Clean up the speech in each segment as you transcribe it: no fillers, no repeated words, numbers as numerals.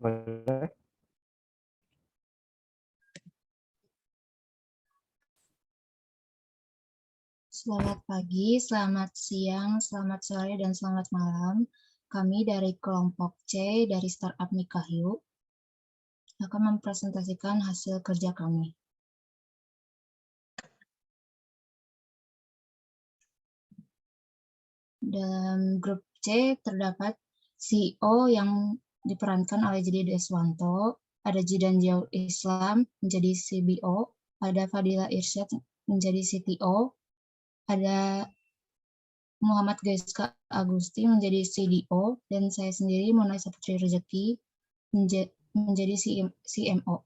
Boleh. Selamat pagi, selamat siang, selamat sore, dan selamat malam. Kami dari kelompok C dari Startup Nikahyu akan mempresentasikan hasil kerja kami. Dalam grup C terdapat CEO yang diperankan oleh Jidi Deswanto, ada Jidan Jaul Islam menjadi CBO, ada Fadila Irsyad menjadi CTO, ada Muhammad Gaiska Agusti menjadi CDO, dan saya sendiri Mona Saputri Rezeki menjadi CMO.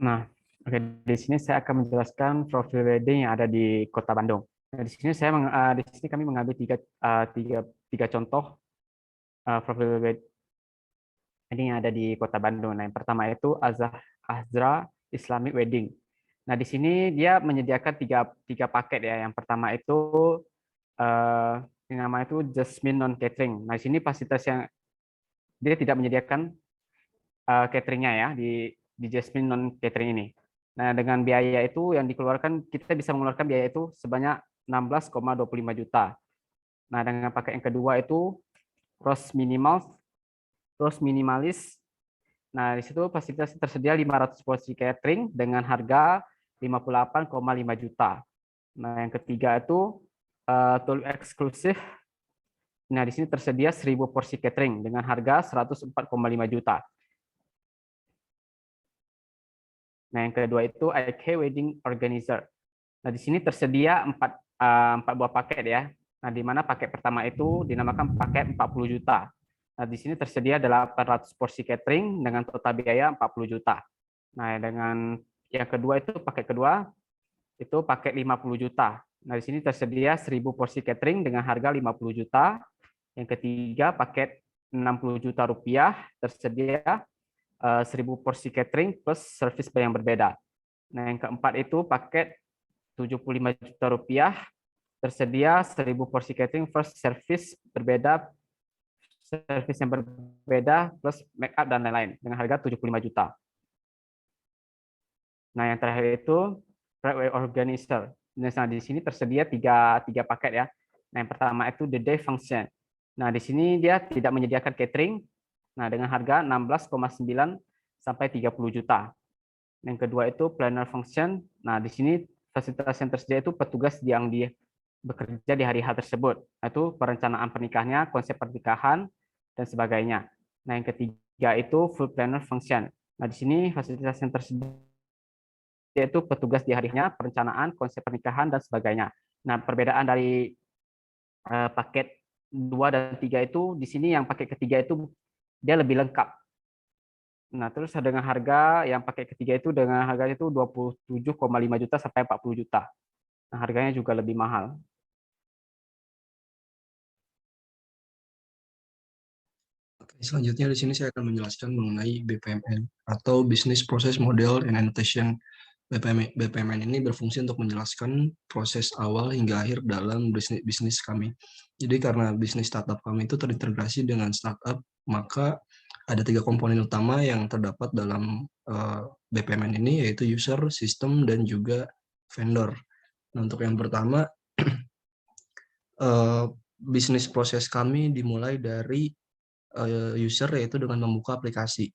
Nah, oke, di sini saya akan menjelaskan profil wedding yang ada di Kota Bandung. Nah, di sini di sini kami mengambil tiga contoh profil wedding yang ada di Kota Bandung. Nah, yang pertama itu Azra Islamic Wedding. Nah, di sini dia menyediakan tiga paket ya. Yang pertama itu yang namanya itu Jasmine Non Catering. Nah, di sini fasilitas yang dia tidak menyediakan cateringnya ya di Jasmine Non Catering ini. Nah, dengan biaya itu yang dikeluarkan, kita bisa mengeluarkan biaya itu sebanyak 16,25 juta. Nah, dengan paket yang kedua itu Rose Minimalis. Nah, di situ fasilitas tersedia 500 porsi catering dengan harga 58,5 juta. Nah, yang ketiga itu tour eksklusif. Nah, di sini tersedia 1000 porsi catering dengan harga 104,5 juta. Nah, yang kedua itu IK Wedding Organizer. Nah, di sini tersedia 4 buah paket ya. Nah, di mana paket pertama itu dinamakan paket 40 juta. Nah, di sini tersedia 800 porsi catering dengan total biaya 40 juta. Nah, dengan yang kedua itu paket kedua itu paket 50 juta. Nah, di sini tersedia 1000 porsi catering dengan harga 50 juta. Yang ketiga paket 60 juta rupiah tersedia 1000 porsi catering plus service yang berbeda. Nah, yang keempat itu paket 75 juta rupiah tersedia 1000 porsi catering plus service yang berbeda plus make up dan lain-lain dengan harga 75 juta. Nah, yang terakhir itu Private Organizer. Nah, di sini tersedia tiga paket ya. Nah, yang pertama itu The Day Function. Nah, di sini dia tidak menyediakan catering. Nah, dengan harga 16,9 sampai 30 juta. Yang kedua itu Planner Function. Nah, di sini fasilitas yang tersedia itu petugas yang dia bekerja di hari H tersebut. Itu perencanaan pernikahannya, konsep pernikahan, dan sebagainya. Nah, yang ketiga itu Full Planner Function. Nah, di sini fasilitas yang tersedia yaitu petugas di harinya, perencanaan, konsep pernikahan, dan sebagainya. Nah, perbedaan dari paket 2 dan 3 itu, di sini yang paket ketiga itu dia lebih lengkap. Nah, terus dengan harga yang paket ketiga itu dengan harganya itu 27,5 juta sampai 40 juta. Nah, harganya juga lebih mahal. Selanjutnya di sini saya akan menjelaskan mengenai BPMN atau Business Process Model and Annotation. BPMN ini berfungsi untuk menjelaskan proses awal hingga akhir dalam bisnis kami. Jadi karena bisnis startup kami itu terintegrasi dengan startup, maka ada 3 komponen utama yang terdapat dalam BPMN ini, yaitu user, sistem, dan juga vendor. Nah, untuk yang pertama, bisnis proses kami dimulai dari user, yaitu dengan membuka aplikasi.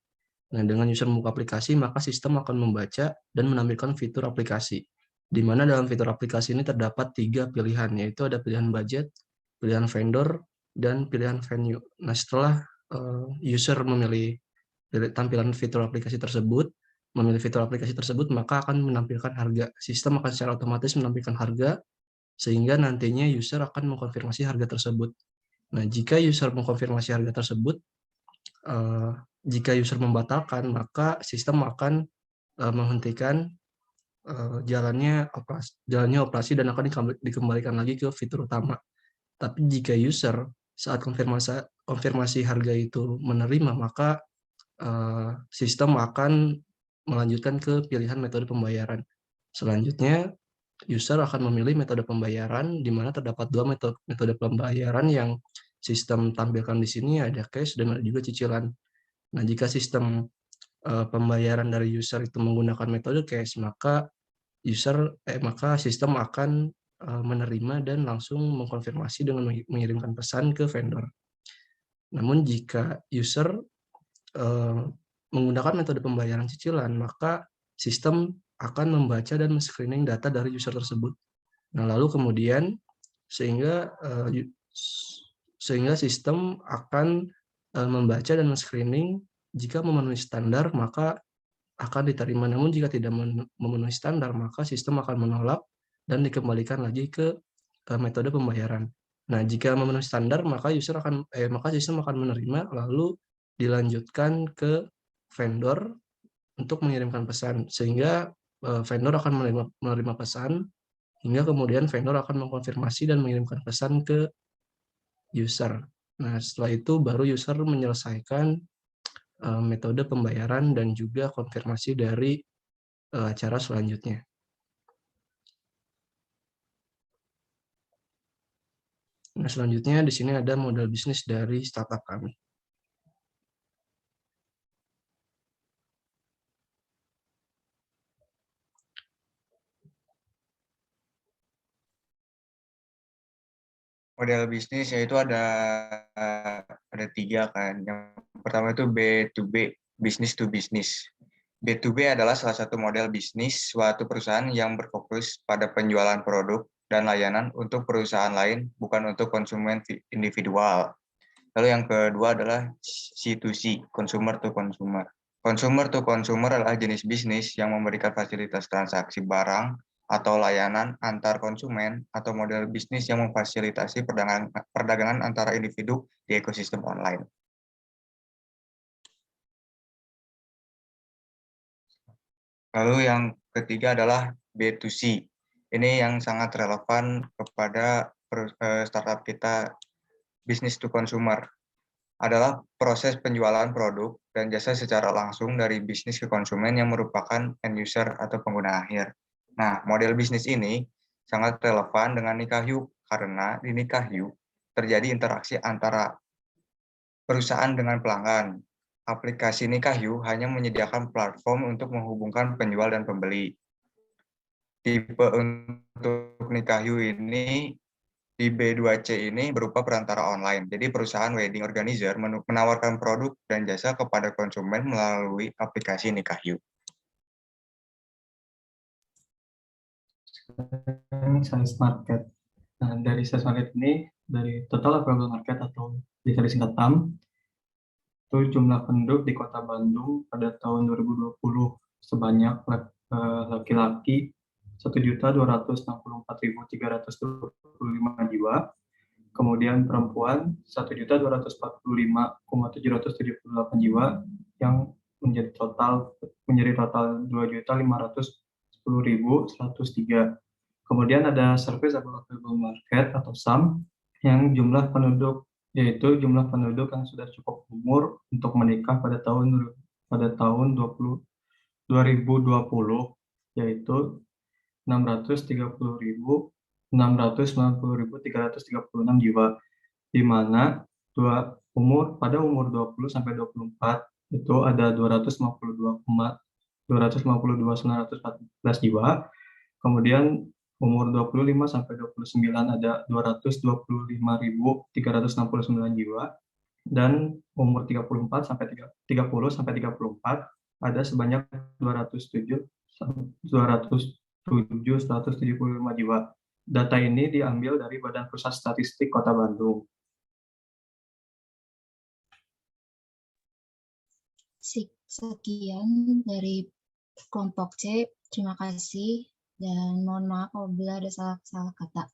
Nah, dengan user membuka aplikasi, maka sistem akan membaca dan menampilkan fitur aplikasi. Di mana dalam fitur aplikasi ini terdapat 3 pilihan, yaitu ada pilihan budget, pilihan vendor, dan pilihan venue. Nah, setelah user memilih tampilan fitur aplikasi tersebut, maka akan menampilkan harga. Sistem akan secara otomatis menampilkan harga, sehingga nantinya user akan mengkonfirmasi harga tersebut. Nah, jika user mengkonfirmasi harga tersebut, jika user membatalkan, maka sistem akan menghentikan jalannya operasi dan akan dikembalikan lagi ke fitur utama. Tapi jika user saat konfirmasi harga itu menerima, maka sistem akan melanjutkan ke pilihan metode pembayaran. Selanjutnya, user akan memilih metode pembayaran, di mana terdapat dua metode pembayaran yang sistem tampilkan di sini, ada cash dan ada juga cicilan. Nah, jika sistem pembayaran dari user itu menggunakan metode cash, maka sistem akan menerima dan langsung mengkonfirmasi dengan mengirimkan pesan ke vendor. Namun jika user menggunakan metode pembayaran cicilan, maka sistem akan membaca dan men-screening data dari user tersebut. Nah, lalu kemudian sehingga sistem akan membaca dan men-screening jika memenuhi standar, maka akan diterima. Namun jika tidak memenuhi standar, maka sistem akan menolak dan dikembalikan lagi ke metode pembayaran. Nah, jika memenuhi standar, maka sistem akan menerima, lalu dilanjutkan ke vendor untuk mengirimkan pesan, sehingga vendor akan menerima pesan, hingga kemudian vendor akan mengkonfirmasi dan mengirimkan pesan ke user. Nah, setelah itu baru user menyelesaikan metode pembayaran dan juga konfirmasi dari acara selanjutnya. Nah, selanjutnya di sini ada model bisnis dari startup kami. Model bisnis yaitu ada 3 kan. Yang pertama itu B2B, business to business. B2B adalah salah satu model bisnis suatu perusahaan yang berfokus pada penjualan produk dan layanan untuk perusahaan lain, bukan untuk konsumen individual. Lalu yang kedua adalah C2C, consumer to consumer. Consumer to consumer adalah jenis bisnis yang memberikan fasilitas transaksi barang atau layanan antar konsumen atau model bisnis yang memfasilitasi perdagangan antara individu di ekosistem online. Lalu yang ketiga adalah B2C. Ini yang sangat relevan kepada startup kita, business to consumer. Adalah proses penjualan produk dan jasa secara langsung dari bisnis ke konsumen yang merupakan end user atau pengguna akhir. Nah, model bisnis ini sangat relevan dengan Nikahyu karena di Nikahyu terjadi interaksi antara perusahaan dengan pelanggan. Aplikasi Nikahyu hanya menyediakan platform untuk menghubungkan penjual dan pembeli. Tipe untuk Nikahyu ini di B2C ini berupa perantara online. Jadi perusahaan wedding organizer menawarkan produk dan jasa kepada konsumen melalui aplikasi Nikahyu. Size market. Nah, dari size market ini, dari total available market atau disingkat TAM, itu jumlah penduduk di Kota Bandung pada tahun 2020 sebanyak laki-laki 1.264.325 jiwa, kemudian perempuan 1.245.778 jiwa, yang menjadi total 2.510.103. Kemudian ada Service Available Market atau SAM yang jumlah penduduk, yaitu jumlah penduduk yang sudah cukup umur untuk menikah pada tahun 2020, yaitu 630.336 jiwa, di mana pada umur 20 sampai 24 itu ada 252.914 jiwa, kemudian umur 25 sampai 29 ada 225.369 jiwa, dan umur 34 sampai 34 ada sebanyak 207.175 jiwa. Data ini diambil dari Badan Pusat Statistik Kota Bandung. Sekian dari kelompok C. Terima kasih dan mohon maaf apabila ada salah kata.